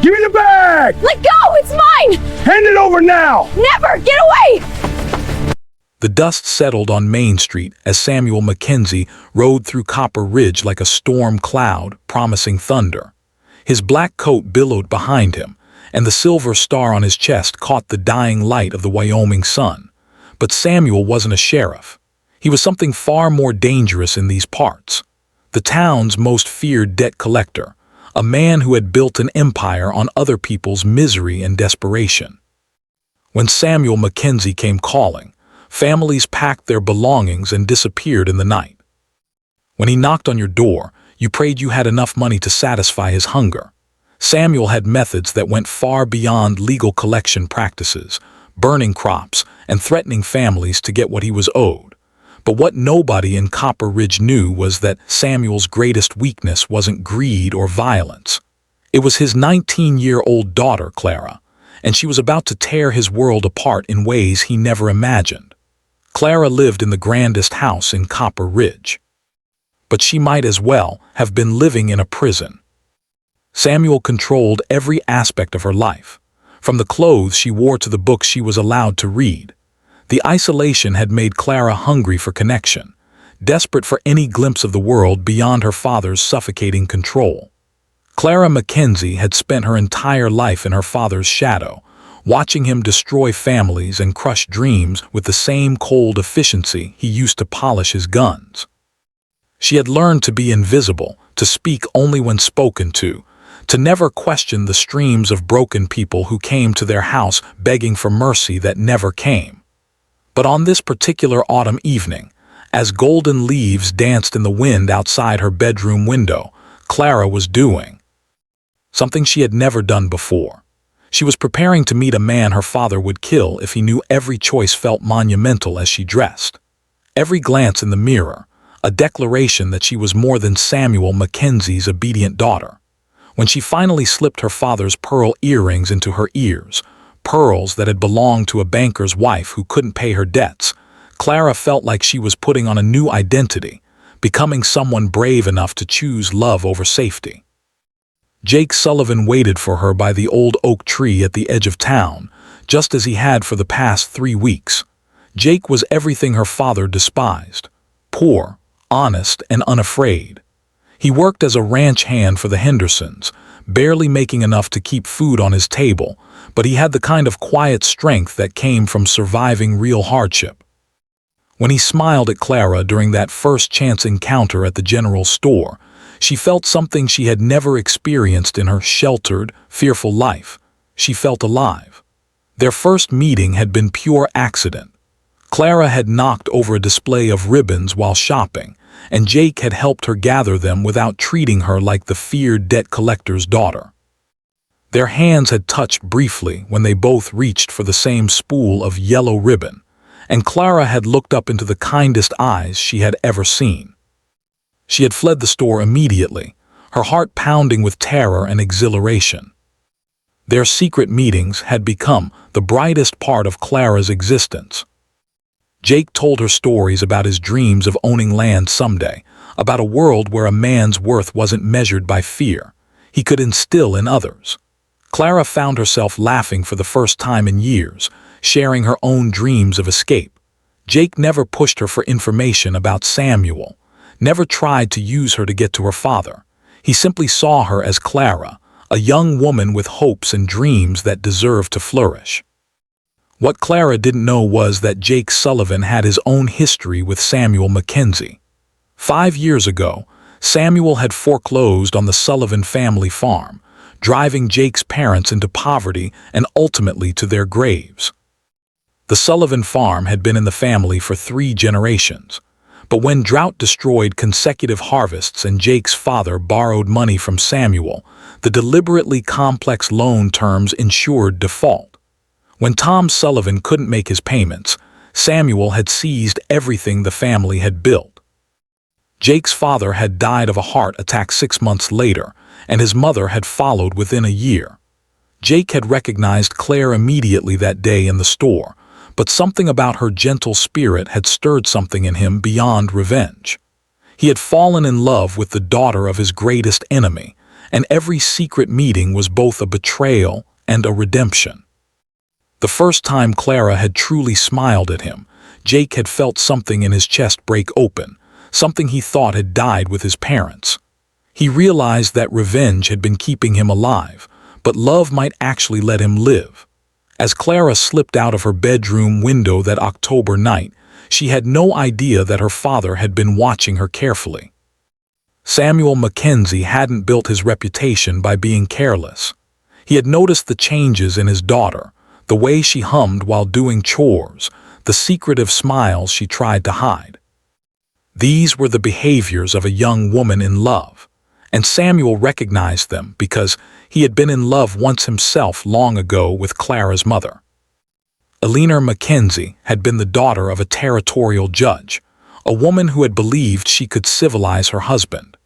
Give me the bag! Let go! It's mine! Hand it over now! Never! Get away! The dust settled on Main Street as Samuel McKenzie rode through Copper Ridge like a storm cloud, promising thunder. His black coat billowed behind him, and the silver star on his chest caught the dying light of the Wyoming sun. But Samuel wasn't a sheriff. He was something far more dangerous in these parts. The town's most feared debt collector, a man who had built an empire on other people's misery and desperation. When Samuel McKenzie came calling, families packed their belongings and disappeared in the night. When he knocked on your door, you prayed you had enough money to satisfy his hunger. Samuel had methods that went far beyond legal collection practices, burning crops and threatening families to get what he was owed. But what nobody in Copper Ridge knew was that Samuel's greatest weakness wasn't greed or violence. It was his 19-year-old daughter, Clara, and she was about to tear his world apart in ways he never imagined. Clara lived in the grandest house in Copper Ridge. But she might as well have been living in a prison. Samuel controlled every aspect of her life, from the clothes she wore to the books she was allowed to read. The isolation had made Clara hungry for connection, desperate for any glimpse of the world beyond her father's suffocating control. Clara McKenzie had spent her entire life in her father's shadow, watching him destroy families and crush dreams with the same cold efficiency he used to polish his guns. She had learned to be invisible, to speak only when spoken to never question the streams of broken people who came to their house begging for mercy that never came. But on this particular autumn evening, as golden leaves danced in the wind outside her bedroom window, Clara was doing something she had never done before. She was preparing to meet a man her father would kill if he knew every choice felt monumental as she dressed. Every glance in the mirror, a declaration that she was more than Samuel McKenzie's obedient daughter. When she finally slipped her father's pearl earrings into her ears, pearls that had belonged to a banker's wife who couldn't pay her debts, Clara felt like she was putting on a new identity, becoming someone brave enough to choose love over safety. Jake Sullivan waited for her by the old oak tree at the edge of town, just as he had for the past 3 weeks. Jake was everything her father despised: poor, honest, and unafraid. He worked as a ranch hand for the Hendersons, barely making enough to keep food on his table, but he had the kind of quiet strength that came from surviving real hardship. When he smiled at Clara during that first chance encounter at the general store, she felt something she had never experienced in her sheltered, fearful life. She felt alive. Their first meeting had been pure accident. Clara had knocked over a display of ribbons while shopping, and Jake had helped her gather them without treating her like the feared debt collector's daughter. Their hands had touched briefly when they both reached for the same spool of yellow ribbon, and Clara had looked up into the kindest eyes she had ever seen. She had fled the store immediately, her heart pounding with terror and exhilaration. Their secret meetings had become the brightest part of Clara's existence. Jake told her stories about his dreams of owning land someday, about a world where a man's worth wasn't measured by fear he could instill in others. Clara found herself laughing for the first time in years, sharing her own dreams of escape. Jake never pushed her for information about Samuel, never tried to use her to get to her father. He simply saw her as Clara, a young woman with hopes and dreams that deserved to flourish. What Clara didn't know was that Jake Sullivan had his own history with Samuel McKenzie. 5 years ago, Samuel had foreclosed on the Sullivan family farm, driving Jake's parents into poverty and ultimately to their graves. The Sullivan farm had been in the family for 3 generations, but when drought destroyed consecutive harvests and Jake's father borrowed money from Samuel, the deliberately complex loan terms ensured default. When Tom Sullivan couldn't make his payments, Samuel had seized everything the family had built. Jake's father had died of a heart attack 6 months later, and his mother had followed within a year. Jake had recognized Claire immediately that day in the store, but something about her gentle spirit had stirred something in him beyond revenge. He had fallen in love with the daughter of his greatest enemy, and every secret meeting was both a betrayal and a redemption. The first time Clara had truly smiled at him, Jake had felt something in his chest break open, something he thought had died with his parents. He realized that revenge had been keeping him alive, but love might actually let him live. As Clara slipped out of her bedroom window that October night, she had no idea that her father had been watching her carefully. Samuel McKenzie hadn't built his reputation by being careless. He had noticed the changes in his daughter, the way she hummed while doing chores, the secretive smiles she tried to hide. These were the behaviors of a young woman in love, and Samuel recognized them because he had been in love once himself long ago with Clara's mother. Clara McKenzie had been the daughter of a territorial judge, a woman who had believed she could civilize her husband.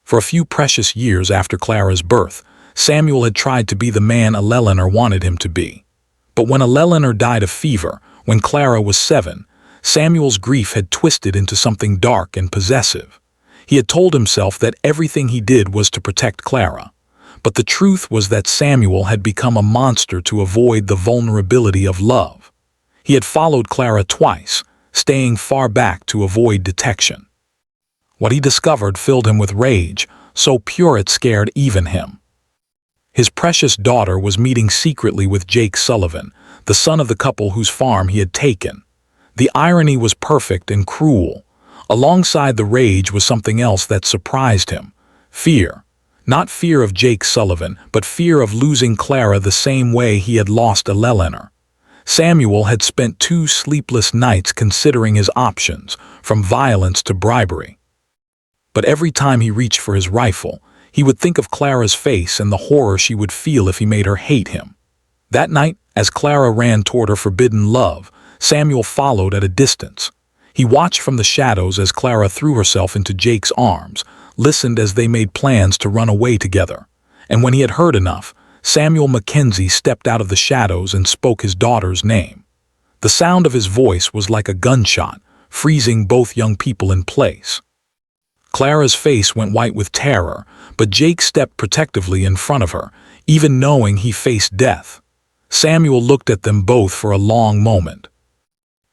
For a few precious years after Clara's birth, Samuel had tried to be the man Eleanor wanted him to be. But when Eleanor died of fever, when Clara was 7, Samuel's grief had twisted into something dark and possessive. He had told himself that everything he did was to protect Clara. But the truth was that Samuel had become a monster to avoid the vulnerability of love. He had followed Clara twice, staying far back to avoid detection. What he discovered filled him with rage, so pure it scared even him. His precious daughter was meeting secretly with Jake Sullivan, the son of the couple whose farm he had taken. The irony was perfect and cruel. Alongside the rage was something else that surprised him: fear. Not fear of Jake Sullivan, but fear of losing Clara the same way he had lost Eleanor. Samuel had spent 2 sleepless nights considering his options, from violence to bribery. But every time he reached for his rifle, he would think of Clara's face and the horror she would feel if he made her hate him. That night, as Clara ran toward her forbidden love, Samuel followed at a distance. He watched from the shadows as Clara threw herself into Jake's arms, listened as they made plans to run away together. And when he had heard enough, Samuel McKenzie stepped out of the shadows and spoke his daughter's name. The sound of his voice was like a gunshot, freezing both young people in place. Clara's face went white with terror, but Jake stepped protectively in front of her, even knowing he faced death. Samuel looked at them both for a long moment.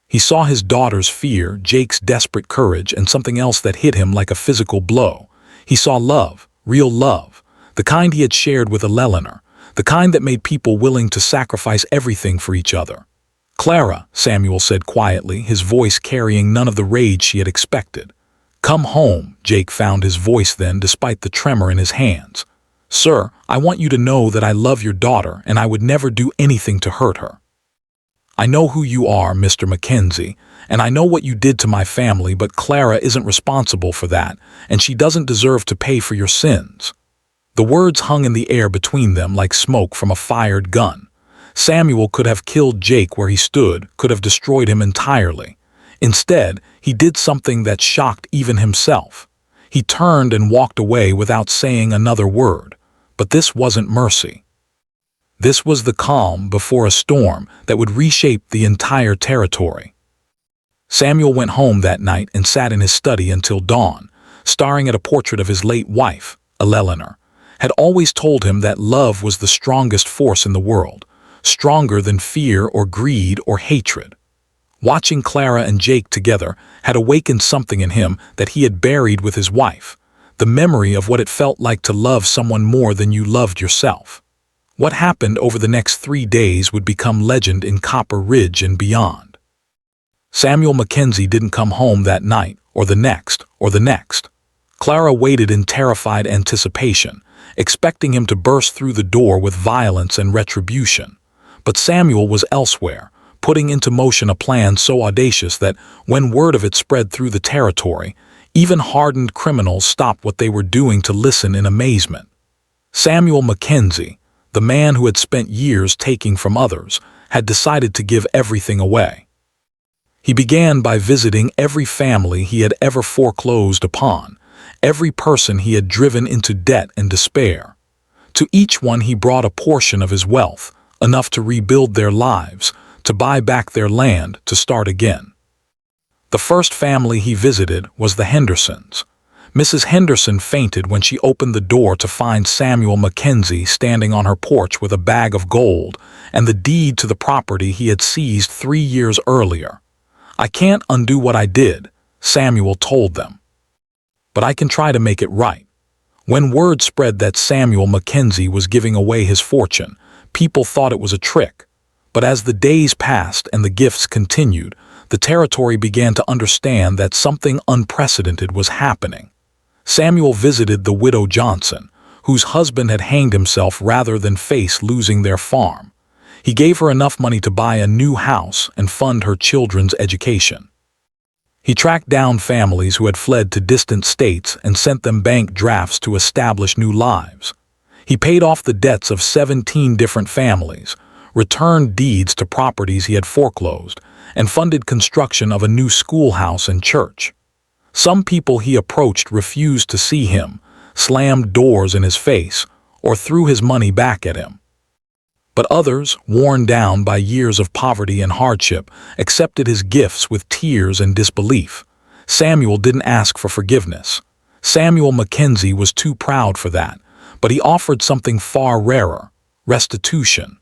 He saw his daughter's fear, Jake's desperate courage, and something else that hit him like a physical blow. He saw love, real love, the kind he had shared with Eleanor, the kind that made people willing to sacrifice everything for each other. "Clara," Samuel said quietly, his voice carrying none of the rage she had expected. "Come home," Jake found his voice then, despite the tremor in his hands. "Sir, I want you to know that I love your daughter and I would never do anything to hurt her. I know who you are, Mr. McKenzie, and I know what you did to my family, but Clara isn't responsible for that, and she doesn't deserve to pay for your sins." The words hung in the air between them like smoke from a fired gun. Samuel could have killed Jake where he stood, could have destroyed him entirely. Instead, he did something that shocked even himself. He turned and walked away without saying another word. But this wasn't mercy. This was the calm before a storm that would reshape the entire territory. Samuel went home that night and sat in his study until dawn, staring at a portrait of his late wife. Eleanor had always told him that love was the strongest force in the world, stronger than fear or greed or hatred. Watching Clara and Jake together had awakened something in him that he had buried with his wife, the memory of what it felt like to love someone more than you loved yourself. What happened over the next 3 days would become legend in Copper Ridge and beyond. Samuel McKenzie didn't come home that night, or the next, or the next. Clara waited in terrified anticipation, expecting him to burst through the door with violence and retribution. But Samuel was elsewhere, putting into motion a plan so audacious that, when word of it spread through the territory, even hardened criminals stopped what they were doing to listen in amazement. Samuel McKenzie, the man who had spent years taking from others, had decided to give everything away. He began by visiting every family he had ever foreclosed upon, every person he had driven into debt and despair. To each one he brought a portion of his wealth, enough to rebuild their lives, to buy back their land, to start again. The first family he visited was the Hendersons, Mrs. Henderson fainted when she opened the door to find Samuel McKenzie standing on her porch with a bag of gold and the deed to the property he had seized 3 years earlier. "I can't undo what I did," Samuel told them. "But I can try to make it right." When word spread that Samuel McKenzie was giving away his fortune, people thought it was a trick. But as the days passed and the gifts continued, the territory began to understand that something unprecedented was happening. Samuel visited the widow Johnson, whose husband had hanged himself rather than face losing their farm. He gave her enough money to buy a new house and fund her children's education. He tracked down families who had fled to distant states and sent them bank drafts to establish new lives. He paid off the debts of 17 different families, returned deeds to properties he had foreclosed, and funded construction of a new schoolhouse and church. Some people he approached refused to see him, slammed doors in his face, or threw his money back at him. But others, worn down by years of poverty and hardship, accepted his gifts with tears and disbelief. Samuel didn't ask for forgiveness. Samuel McKenzie was too proud for that, but he offered something far rarer: restitution.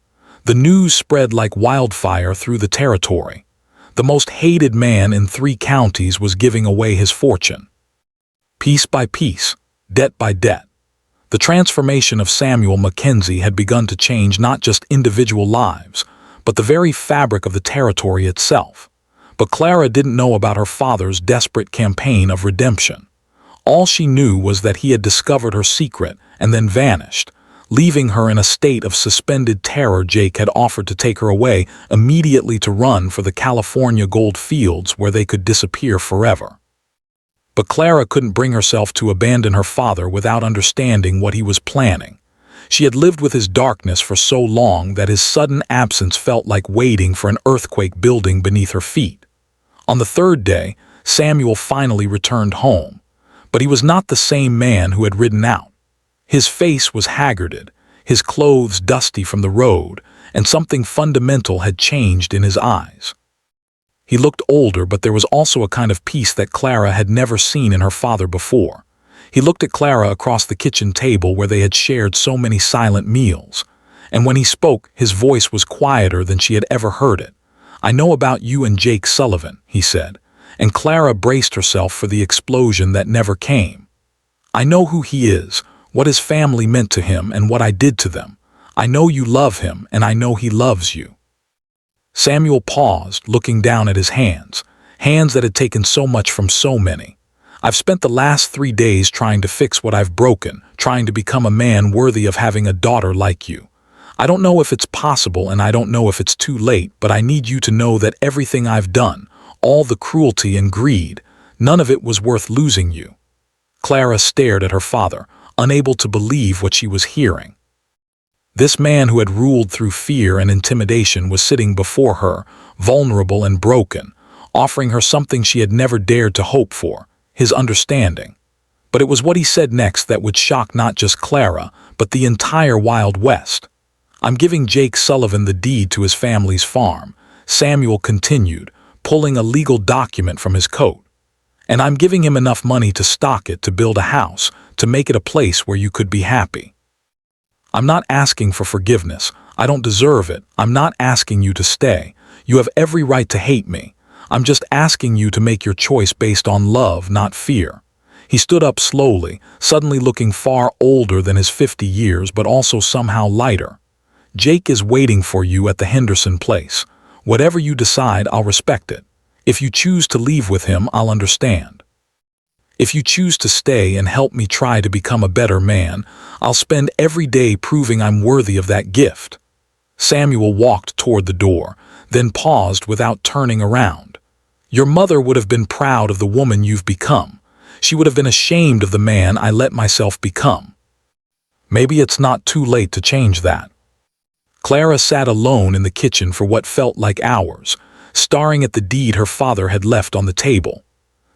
The news spread like wildfire through the territory. The most hated man in 3 counties was giving away his fortune. Piece by piece, debt by debt. The transformation of Samuel McKenzie had begun to change not just individual lives, but the very fabric of the territory itself. But Clara didn't know about her father's desperate campaign of redemption. All she knew was that he had discovered her secret and then vanished, leaving her in a state of suspended terror. Jake had offered to take her away immediately to run for the California gold fields where they could disappear forever. But Clara couldn't bring herself to abandon her father without understanding what he was planning. She had lived with his darkness for so long that his sudden absence felt like waiting for an earthquake building beneath her feet. On the 3rd day, Samuel finally returned home, but he was not the same man who had ridden out. His face was haggarded, his clothes dusty from the road, and something fundamental had changed in his eyes. He looked older, but there was also a kind of peace that Clara had never seen in her father before. He looked at Clara across the kitchen table where they had shared so many silent meals, and when he spoke, his voice was quieter than she had ever heard it. "I know about you and Jake Sullivan," he said, and Clara braced herself for the explosion that never came. "I know who he is, what his family meant to him and what I did to them. I know you love him, and I know he loves you." Samuel paused, looking down at his hands that had taken so much from so many. "I've spent the last 3 days trying to fix what I've broken, trying to become a man worthy of having a daughter like you. I don't know if it's possible and I don't know if it's too late, but I need you to know that everything I've done, all the cruelty and greed, none of it was worth losing you." Clara stared at her father, unable to believe what she was hearing. This man who had ruled through fear and intimidation was sitting before her, vulnerable and broken, offering her something she had never dared to hope for: his understanding. But it was what he said next that would shock not just Clara, but the entire Wild West. "I'm giving Jake Sullivan the deed to his family's farm," Samuel continued, pulling a legal document from his coat. "And I'm giving him enough money to stock it, to build a house, to make it a place where you could be happy. I'm not asking for forgiveness. I don't deserve it. I'm not asking you to stay. You have every right to hate me. I'm just asking you to make your choice based on love, not fear." He stood up slowly, suddenly looking far older than his 50 years, but also somehow lighter. "Jake is waiting for you at the Henderson place. Whatever you decide, I'll respect it. If you choose to leave with him, I'll understand. If you choose to stay and help me try to become a better man, I'll spend every day proving I'm worthy of that gift." Samuel walked toward the door, then paused without turning around. "Your mother would have been proud of the woman you've become. She would have been ashamed of the man I let myself become. Maybe it's not too late to change that." Clara sat alone in the kitchen for what felt like hours, staring at the deed her father had left on the table.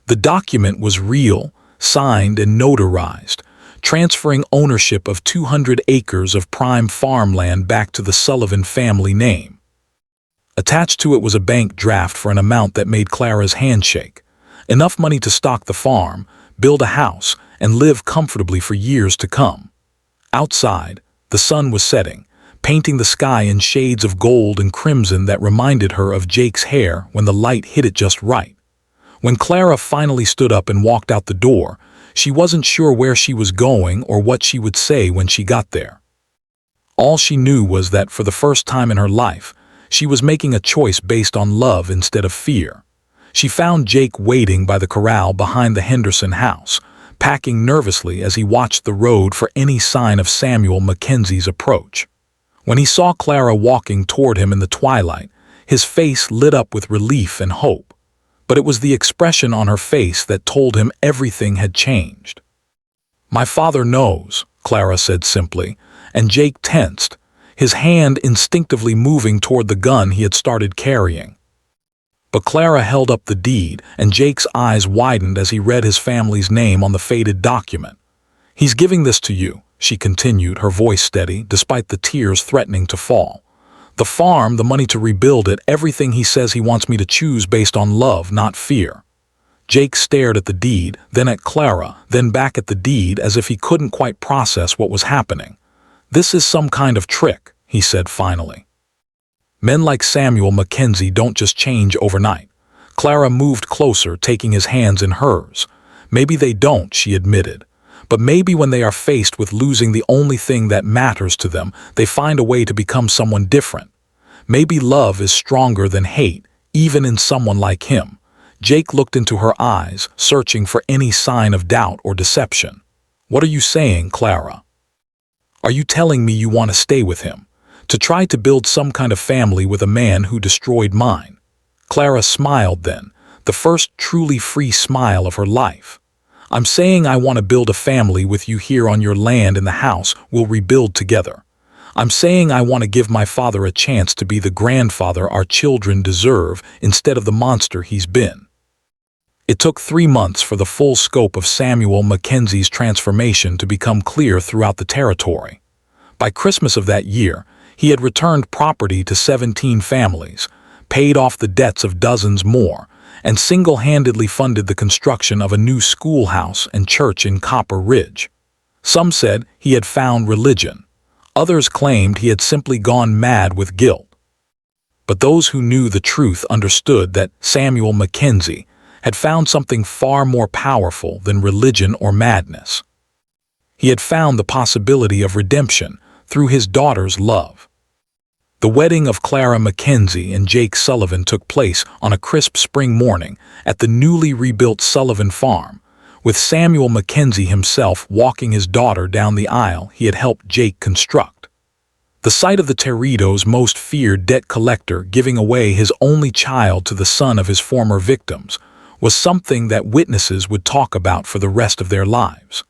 The document was real, signed and notarized, transferring ownership of 200 acres of prime farmland back to the Sullivan family name. Attached to it was a bank draft for an amount that made Clara's hand shake. Enough money to stock the farm, build a house, and live comfortably for years to come. Outside, the sun was setting, painting the sky in shades of gold and crimson that reminded her of Jake's hair when the light hit it just right. When Clara finally stood up and walked out the door, she wasn't sure where she was going or what she would say when she got there. All she knew was that for the first time in her life, she was making a choice based on love instead of fear. She found Jake waiting by the corral behind the Henderson house, packing nervously as he watched the road for any sign of Samuel McKenzie's approach. When he saw Clara walking toward him in the twilight, his face lit up with relief and hope. But it was the expression on her face that told him everything had changed. "My father knows," Clara said simply, and Jake tensed, his hand instinctively moving toward the gun he had started carrying. But Clara held up the deed, and Jake's eyes widened as he read his family's name on the faded document. "He's giving this to you," she continued, her voice steady, despite the tears threatening to fall. "The farm, the money to rebuild it, everything he says he wants me to choose based on love, not fear." Jake stared at the deed, then at Clara, then back at the deed as if he couldn't quite process what was happening. "This is some kind of trick," he said finally. "Men like Samuel McKenzie don't just change overnight." Clara moved closer, taking his hands in hers. "Maybe they don't," she admitted. "But maybe when they are faced with losing the only thing that matters to them, they find a way to become someone different. Maybe love is stronger than hate, even in someone like him." Jake looked into her eyes, searching for any sign of doubt or deception. "What are you saying, Clara? Are you telling me you want to stay with him? To try to build some kind of family with a man who destroyed mine?" Clara smiled then, the first truly free smile of her life. "I'm saying I want to build a family with you here on your land in the house we'll rebuild together. I'm saying I want to give my father a chance to be the grandfather our children deserve instead of the monster he's been." It took 3 months for the full scope of Samuel McKenzie's transformation to become clear throughout the territory. By Christmas of that year, he had returned property to 17 families, paid off the debts of dozens more, and single-handedly funded the construction of a new schoolhouse and church in Copper Ridge. Some said he had found religion. Others claimed he had simply gone mad with guilt. But those who knew the truth understood that Samuel McKenzie had found something far more powerful than religion or madness. He had found the possibility of redemption through his daughter's love. The wedding of Clara McKenzie and Jake Sullivan took place on a crisp spring morning at the newly rebuilt Sullivan farm, with Samuel McKenzie himself walking his daughter down the aisle he had helped Jake construct. The sight of the Territo's most feared debt collector giving away his only child to the son of his former victims was something that witnesses would talk about for the rest of their lives.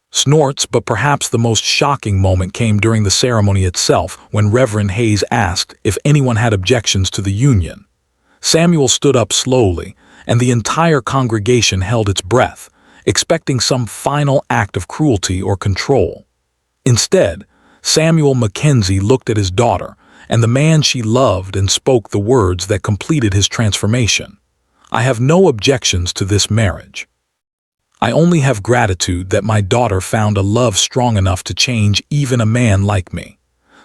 Snorts, but perhaps the most shocking moment came during the ceremony itself when Reverend Hayes asked if anyone had objections to the union. Samuel stood up slowly, and the entire congregation held its breath, expecting some final act of cruelty or control. Instead, Samuel McKenzie looked at his daughter and the man she loved and spoke the words that completed his transformation. "I have no objections to this marriage. I only have gratitude that my daughter found a love strong enough to change even a man like me."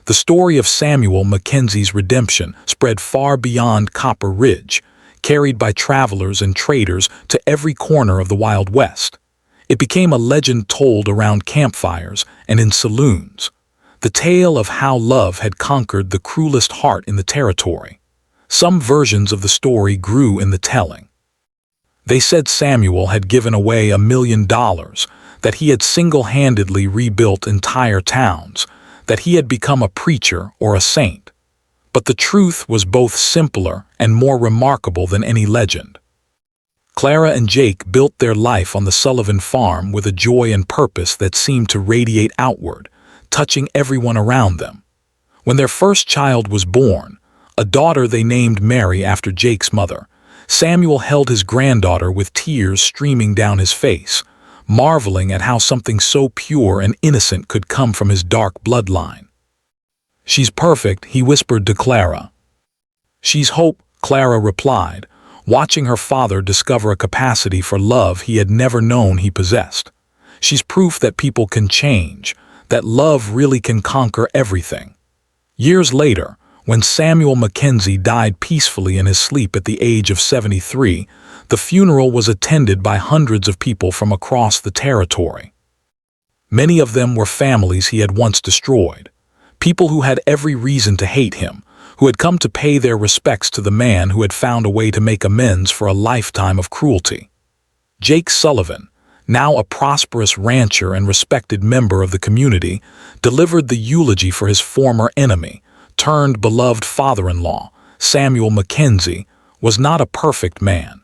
The story of Samuel McKenzie's redemption spread far beyond Copper Ridge, carried by travelers and traders to every corner of the Wild West. It became a legend told around campfires and in saloons, the tale of how love had conquered the cruelest heart in the territory. Some versions of the story grew in the telling. They said Samuel had given away $1 million, that he had single-handedly rebuilt entire towns, that he had become a preacher or a saint. But the truth was both simpler and more remarkable than any legend. Clara and Jake built their life on the Sullivan farm with a joy and purpose that seemed to radiate outward, touching everyone around them. When their first child was born, a daughter they named Mary after Jake's mother, Samuel held his granddaughter with tears streaming down his face, marveling at how something so pure and innocent could come from his dark bloodline. "She's perfect," he whispered to Clara. "She's hope," Clara replied, watching her father discover a capacity for love he had never known he possessed. She's proof that people can change, that love really can conquer everything. Years later, when Samuel McKenzie died peacefully in his sleep at the age of 73, the funeral was attended by hundreds of people from across the territory. Many of them were families he had once destroyed, people who had every reason to hate him, who had come to pay their respects to the man who had found a way to make amends for a lifetime of cruelty. Jake Sullivan, now a prosperous rancher and respected member of the community, delivered the eulogy for his former enemy, turned beloved father-in-law. Samuel McKenzie was not a perfect man.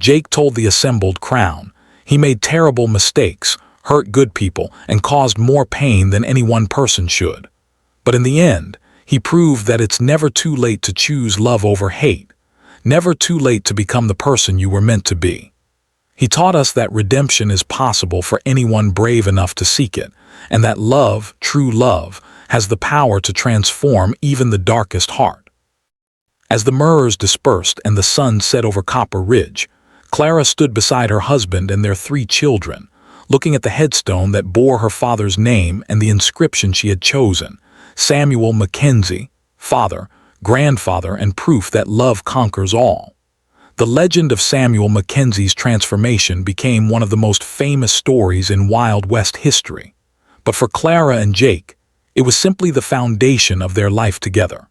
Jake told the assembled crowd, he made terrible mistakes, hurt good people, and caused more pain than any one person should. But in the end, he proved that it's never too late to choose love over hate, never too late to become the person you were meant to be. He taught us that redemption is possible for anyone brave enough to seek it, and that love, true love, has the power to transform even the darkest heart. As the mirrors dispersed and the sun set over Copper Ridge, Clara stood beside her husband and their 3 children, looking at the headstone that bore her father's name and the inscription she had chosen, Samuel McKenzie, father, grandfather, and proof that love conquers all. The legend of Samuel McKenzie's transformation became one of the most famous stories in Wild West history. But for Clara and Jake, it was simply the foundation of their life together.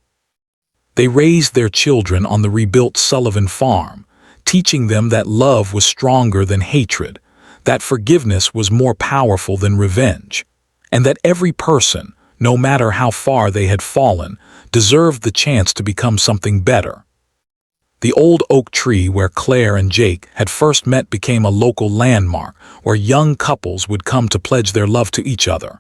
They raised their children on the rebuilt Sullivan farm, teaching them that love was stronger than hatred, that forgiveness was more powerful than revenge, and that every person, no matter how far they had fallen, deserved the chance to become something better. The old oak tree where Claire and Jake had first met became a local landmark where young couples would come to pledge their love to each other,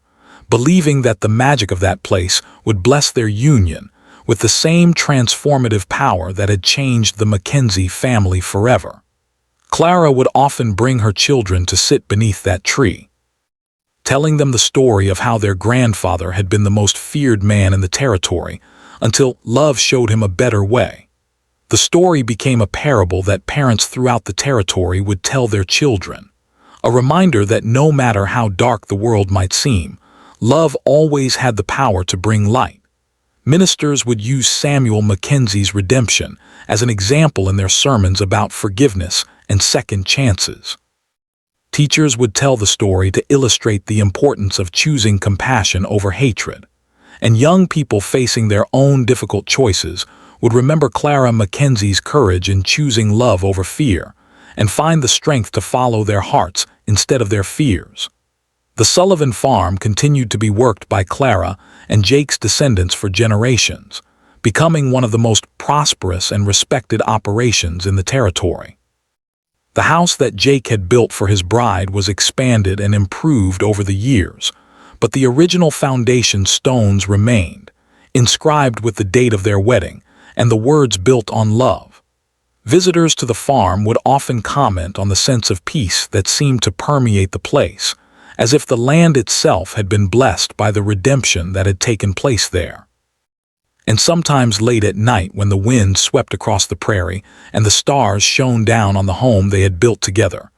believing that the magic of that place would bless their union with the same transformative power that had changed the McKenzie family forever. Clara would often bring her children to sit beneath that tree, telling them the story of how their grandfather had been the most feared man in the territory until love showed him a better way. The story became a parable that parents throughout the territory would tell their children, a reminder that no matter how dark the world might seem, love always had the power to bring light. Ministers would use Samuel McKenzie's redemption as an example in their sermons about forgiveness and second chances. Teachers would tell the story to illustrate the importance of choosing compassion over hatred, and young people facing their own difficult choices would remember Clara McKenzie's courage in choosing love over fear and find the strength to follow their hearts instead of their fears. The Sullivan farm continued to be worked by Clara and Jake's descendants for generations, becoming one of the most prosperous and respected operations in the territory. The house that Jake had built for his bride was expanded and improved over the years, but the original foundation stones remained, inscribed with the date of their wedding and the words built on love. Visitors to the farm would often comment on the sense of peace that seemed to permeate the place, as if the land itself had been blessed by the redemption that had taken place there. And sometimes late at night when the wind swept across the prairie and the stars shone down on the home they had built together,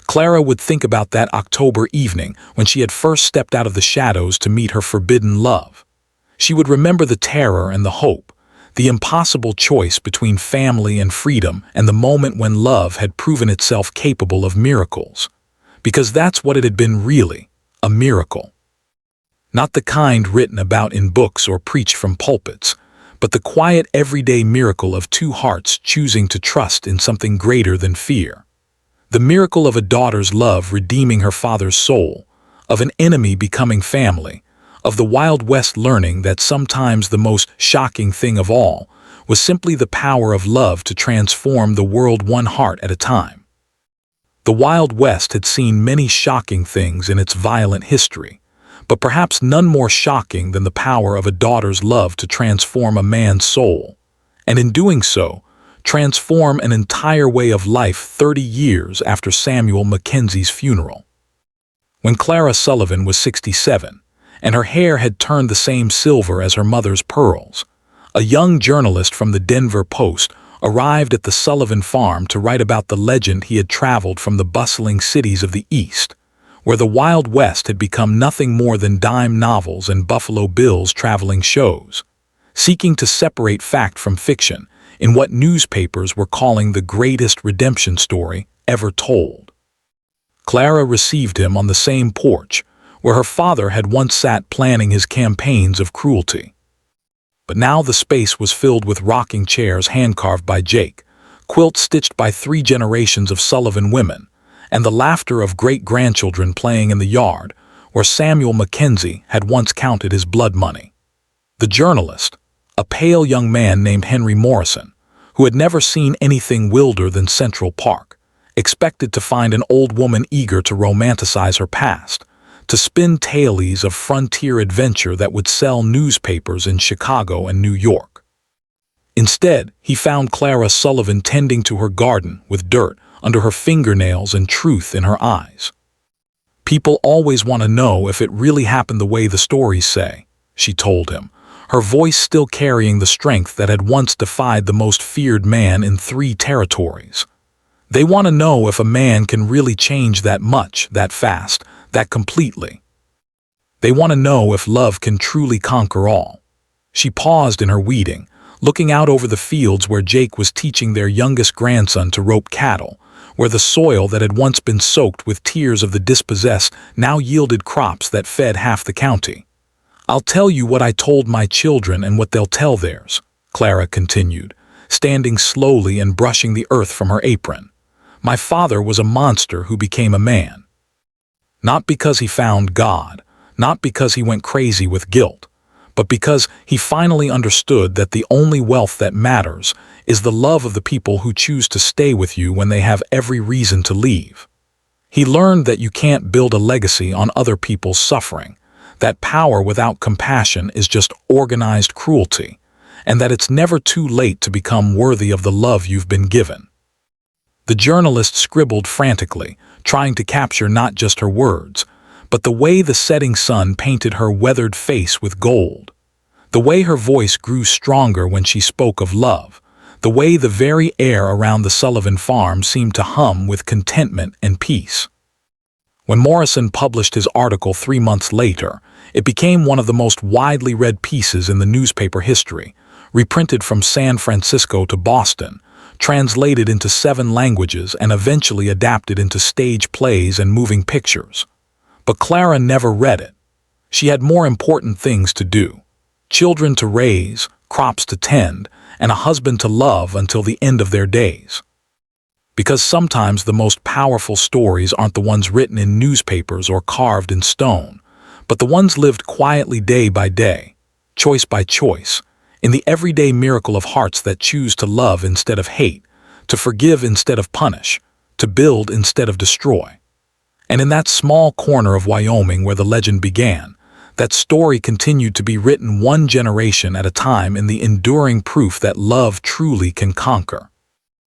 Clara would think about that October evening when she had first stepped out of the shadows to meet her forbidden love. She would remember the terror and the hope, the impossible choice between family and freedom, and the moment when love had proven itself capable of miracles. Because that's what it had been really, a miracle. Not the kind written about in books or preached from pulpits, but the quiet everyday miracle of 2 hearts choosing to trust in something greater than fear. The miracle of a daughter's love redeeming her father's soul, of an enemy becoming family, of the Wild West learning that sometimes the most shocking thing of all was simply the power of love to transform the world one heart at a time. The Wild West had seen many shocking things in its violent history, but perhaps none more shocking than the power of a daughter's love to transform a man's soul, and in doing so, transform an entire way of life 30 years after Samuel McKenzie's funeral. When Clara Sullivan was 67, and her hair had turned the same silver as her mother's pearls, a young journalist from the Denver Post arrived at the Sullivan farm to write about the legend he had traveled from the bustling cities of the East, where the Wild West had become nothing more than dime novels and Buffalo Bill's traveling shows, seeking to separate fact from fiction in what newspapers were calling the greatest redemption story ever told. Clara received him on the same porch where her father had once sat planning his campaigns of cruelty. But now the space was filled with rocking chairs hand-carved by Jake, quilts stitched by 3 generations of Sullivan women, and the laughter of great-grandchildren playing in the yard where Samuel McKenzie had once counted his blood money. The journalist, a pale young man named Henry Morrison, who had never seen anything wilder than Central Park, expected to find an old woman eager to romanticize her past, to spin tales of frontier adventure that would sell newspapers in Chicago and New York. Instead, he found Clara Sullivan tending to her garden with dirt under her fingernails and truth in her eyes. "People always want to know if it really happened the way the stories say," she told him, her voice still carrying the strength that had once defied the most feared man in 3 territories. "They want to know if a man can really change that much, that fast, that completely. They want to know if love can truly conquer all." She paused in her weeding, looking out over the fields where Jake was teaching their youngest grandson to rope cattle, where the soil that had once been soaked with tears of the dispossessed now yielded crops that fed half the county. "I'll tell you what I told my children and what they'll tell theirs," Clara continued, standing slowly and brushing the earth from her apron. "My father was a monster who became a man. Not because he found God, not because he went crazy with guilt, but because he finally understood that the only wealth that matters is the love of the people who choose to stay with you when they have every reason to leave. He learned that you can't build a legacy on other people's suffering, that power without compassion is just organized cruelty, and that it's never too late to become worthy of the love you've been given." The journalist scribbled frantically, trying to capture not just her words, but the way the setting sun painted her weathered face with gold, the way her voice grew stronger when she spoke of love, the way the very air around the Sullivan farm seemed to hum with contentment and peace. When Morrison published his article 3 months later, it became one of the most widely read pieces in the newspaper history, reprinted from San Francisco to Boston, translated into 7 languages and eventually adapted into stage plays and moving pictures. But Clara never read it. She had more important things to do: children to raise, crops to tend, and a husband to love until the end of their days. Because sometimes the most powerful stories aren't the ones written in newspapers or carved in stone, but the ones lived quietly day by day, choice by choice, in the everyday miracle of hearts that choose to love instead of hate, to forgive instead of punish, to build instead of destroy. And in that small corner of Wyoming where the legend began, that story continued to be written 1 generation at a time in the enduring proof that love truly can conquer.